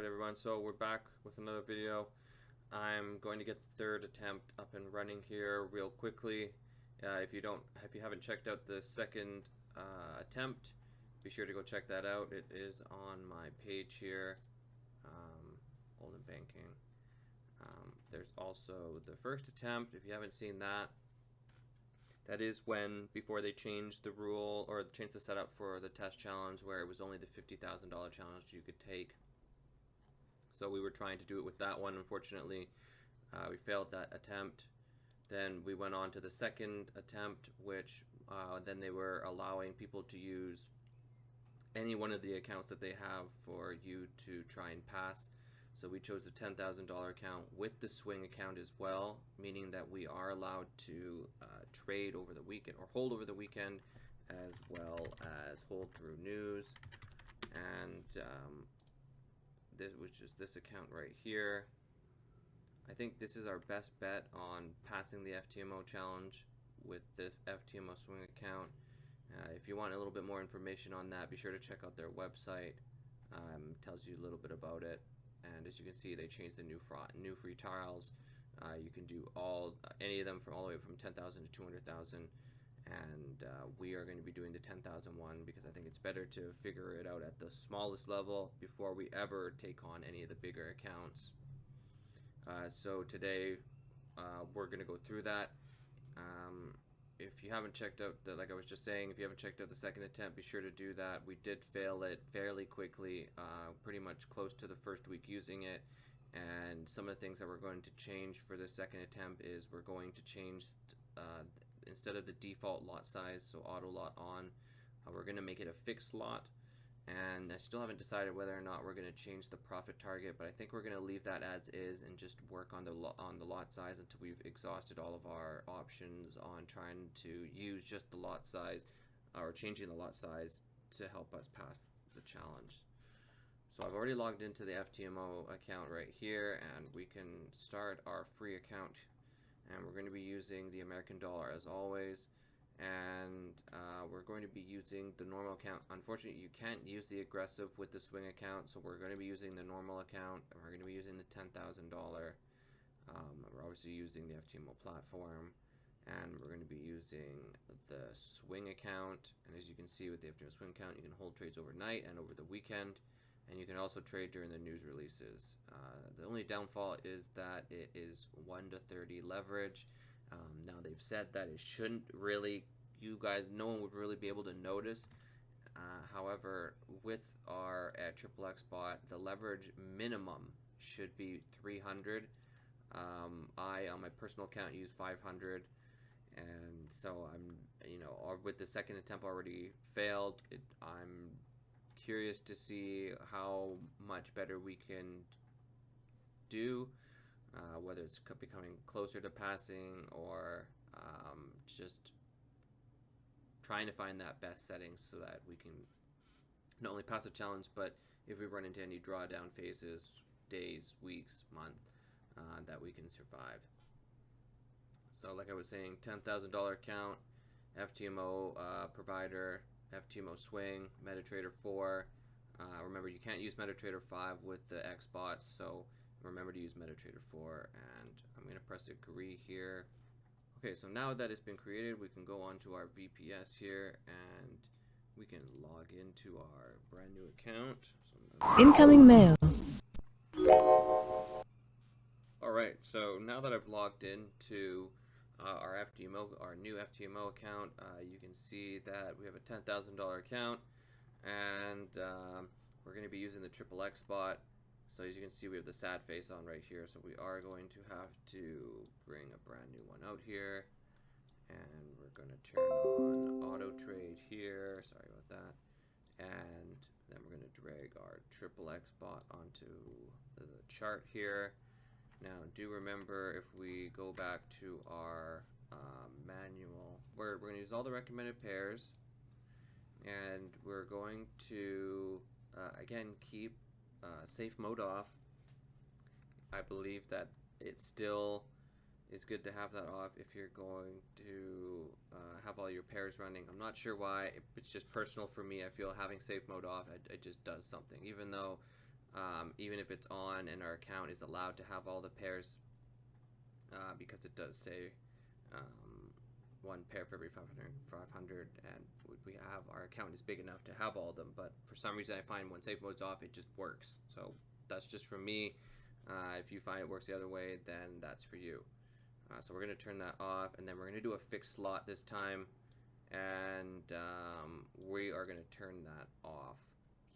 Alright everyone, so we're back with another video. I'm going to get the third attempt up and running here real quickly. If you haven't checked out the second attempt, be sure to go check that out. It is on my page here, Golden Banking. There's also the first attempt. If you haven't seen that, that is when, before they changed the rule or changed the setup for the test challenge, where it was only the $50,000 challenge you could take. So we were trying to do it with that one. Unfortunately, we failed that attempt. Then we went on to the second attempt, which then they were allowing people to use any one of the accounts that they have for you to try and pass. So we chose the $10,000 account with the swing account as well, meaning that we are allowed to trade over the weekend or hold over the weekend, as well as hold through news. And which is this account right here. I think this is our best bet on passing the FTMO-Challenge with the FTMO swing account. If you want a little bit more information on that, be sure to check out their website. Tells you a little bit about it. And as you can see, they changed the new free trials. You can do any of them from all the way from 10,000 to 200,000. And we are going to be doing the 10,000 one because I think it's better to figure it out at the smallest level before we ever take on any of the bigger accounts. So today we're going to go through that. If you haven't checked out like I was just saying, if you haven't checked out the second attempt, be sure to do that. We did fail it fairly quickly, pretty much close to the first week using it. And some of the things that we're going to change for the second attempt is we're going to change instead of the default lot size, so auto lot on, we're going to make it a fixed lot. And I still haven't decided whether or not we're going to change the profit target, but I think we're going to leave that as is and just work on the lot size until we've exhausted all of our options on trying to use just the lot size or changing the lot size to help us pass the challenge. So I've already logged into the FTMO account right here, and we can start our free account. And we're going to be using the American dollar as always, and we're going to be using the normal account. Unfortunately, you can't use the aggressive with the swing account, so we're going to be using the normal account, and we're going to be using the $10,000. We're obviously using the FTMO platform, and we're going to be using the swing account. And as you can see with the FTMO swing account, you can hold trades overnight and over the weekend. And you can also trade during the news releases. The only downfall is that it is 1 to 30 leverage. Now they've said that it shouldn't really, no one would really be able to notice. However, with our XXX-Bot, the leverage minimum should be 300. I, on my personal account, use 500. And so with the second attempt already failed, I'm curious to see how much better we can do, whether it's becoming closer to passing or just trying to find that best settings so that we can not only pass the challenge, but if we run into any drawdown phases, days, weeks, month, that we can survive. So like I was saying, $10,000 account, FTMO provider, FTMO swing, MetaTrader 4. Remember, you can't use MetaTrader 5 with the X-Bots, so remember to use MetaTrader 4. And I'm going to press agree here. Okay, so now that it's been created, we can go on to our VPS here, and we can log into our brand new account. So incoming mail. Alright, so now that I've logged into our new FTMO account, you can see that we have a $10,000 account, and we're going to be using the XXX-Bot. So as you can see, we have the sad face on right here, so we are going to have to bring a brand new one out here, and we're going to turn on auto trade here, sorry about that, and then we're going to drag our XXX-Bot onto the chart here. Now, do remember, if we go back to our manual, we're going to use all the recommended pairs, and we're going to, again, keep safe mode off. I believe that it still is good to have that off if you're going to have all your pairs running. I'm not sure why. It's just personal for me. I feel having safe mode off, it just does something. Even though even if it's on and our account is allowed to have all the pairs, because it does say one pair for every 500, and we have, our account is big enough to have all of them, but for some reason I find when safe mode's off, it just works. So that's just for me. If you find it works the other way, then that's for you. So we're going to turn that off, and then we're going to do a fixed slot this time, and we are going to turn that off.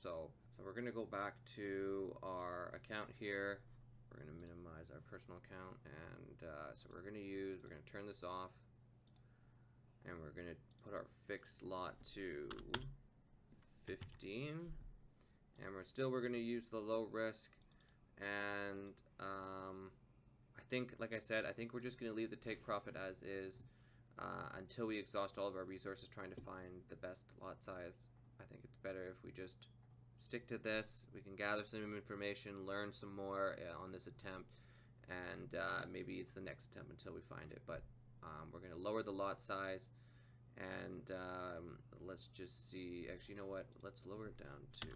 So we're going to go back to our account here. We're going to minimize our personal account, and so we're going to turn this off, and we're going to put our fixed lot to 15, and we're going to use the low risk, and I think, like I said, I think we're just going to leave the take profit as is until we exhaust all of our resources trying to find the best lot size. I think it's better if we just stick to this. We can gather some information, learn some more on this attempt, and maybe it's the next attempt until we find it. But we're going to lower the lot size, and let's just see. Actually, you know what? Let's lower it down to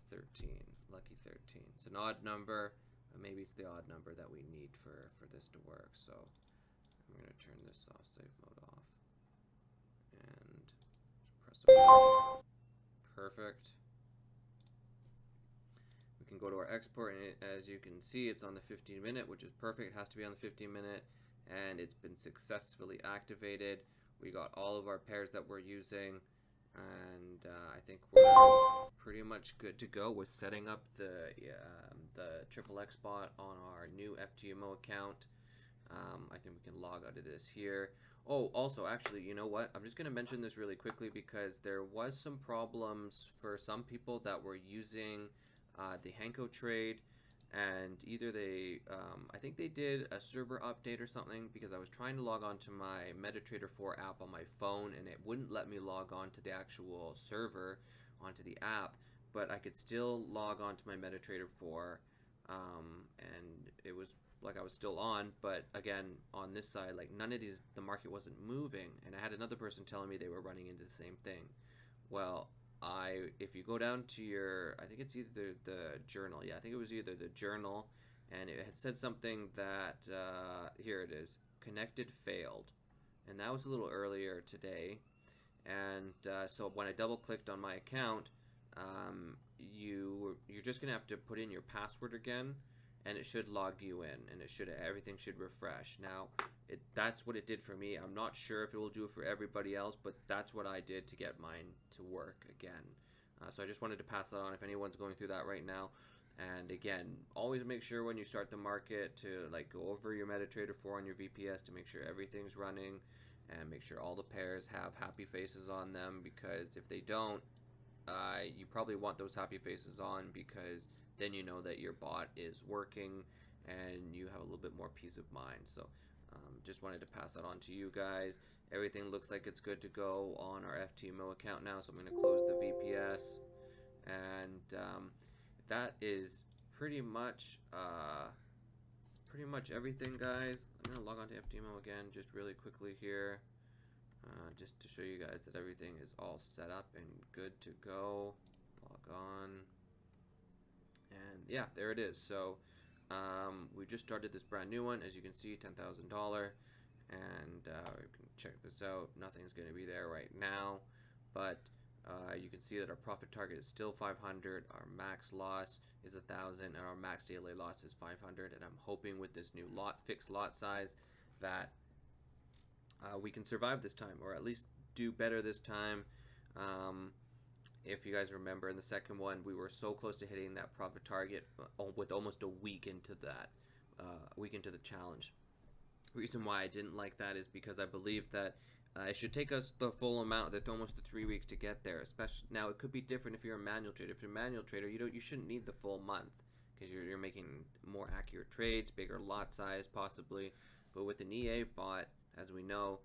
13. Lucky 13. It's an odd number. Maybe it's the odd number that we need for this to work. So I'm going to turn this off, safe mode off, and press OK. Perfect. We can go to our export, and as you can see, it's on the 15-minute, which is perfect. It has to be on the 15-minute, and it's been successfully activated. We got all of our pairs that we're using, and I think we're pretty much good to go with setting up the XXX-Bot on our new FTMO account. I think we can log out of this here. Oh, also, actually, you know what? I'm just going to mention this really quickly because there was some problems for some people that were using the Hankotrade, and either they, I think they did a server update or something, because I was trying to log on to my MetaTrader 4 app on my phone, and it wouldn't let me log on to the actual server, onto the app, but I could still log on to my MetaTrader 4, and it was like I was still on, but again, on this side, like none of these, the market wasn't moving, and I had another person telling me they were running into the same thing. Well, if you go down to your, I think it's either the journal, yeah, I think it was either the journal, and it had said something that, here it is, connected failed, and that was a little earlier today, and so when I double clicked on my account, you're just gonna have to put in your password again, and it should log you in, and everything should refresh. Now, that's what it did for me. I'm not sure if it will do it for everybody else, but that's what I did to get mine to work again. So I just wanted to pass that on if anyone's going through that right now. And again, always make sure when you start the market to like go over your MetaTrader 4 on your VPS to make sure everything's running, and make sure all the pairs have happy faces on them, because if they don't, you probably want those happy faces on, because then you know that your bot is working and you have a little bit more peace of mind. So just wanted to pass that on to you guys. Everything looks like it's good to go on our FTMO account now, so I'm going to close the VPS, and that is pretty much everything, guys. I'm going to log on to FTMO again just really quickly here, just to show you guys that everything is all set up and good to go. Log on. And yeah, there it is. So we just started this brand new one, as you can see, $10,000, and we can check this out. Nothing's going to be there right now, but you can see that our profit target is still 500. Our max loss is 1,000, and our max daily loss is 500. And I'm hoping with this new fixed lot size that we can survive this time, or at least do better this time. If you guys remember, in the second one, we were so close to hitting that profit target with almost a week into that, the challenge. The reason why I didn't like that is because I believe that it should take us the full amount, that's almost the 3 weeks to get there. Especially now, it could be different if you're a manual trader. If you're a manual trader, you shouldn't need the full month, because you're making more accurate trades, bigger lot size possibly. But with an EA bot, as we know,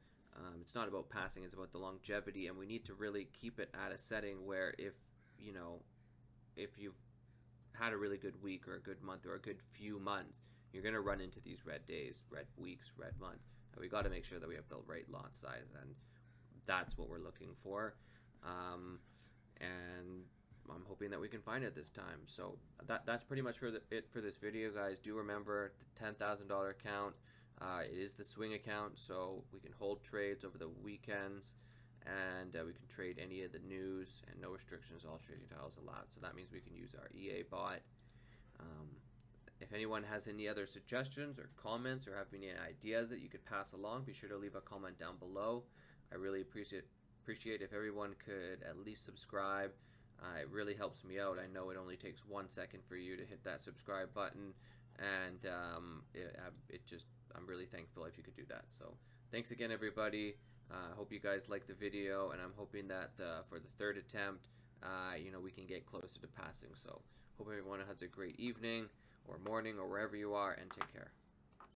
it's not about passing, it's about the longevity, and we need to really keep it at a setting where if you've had a really good week or a good month or a good few months, you're going to run into these red days, red weeks, red months. And we got to make sure that we have the right lot size, and that's what we're looking for. And I'm hoping that we can find it this time. So that's pretty much it for this video, guys. Do remember the $10,000 account. It is the swing account, so we can hold trades over the weekends, and we can trade any of the news, and no restrictions, all trading styles allowed. So that means we can use our EA bot. If anyone has any other suggestions or comments or have any ideas that you could pass along, be sure to leave a comment down below. I really appreciate if everyone could at least subscribe. It really helps me out. I know it only takes 1 second for you to hit that subscribe button, and I'm really thankful if you could do that. So thanks again, everybody. Hope you guys liked the video, and I'm hoping that for the third attempt, we can get closer to passing. So hope everyone has a great evening or morning or wherever you are, and take care.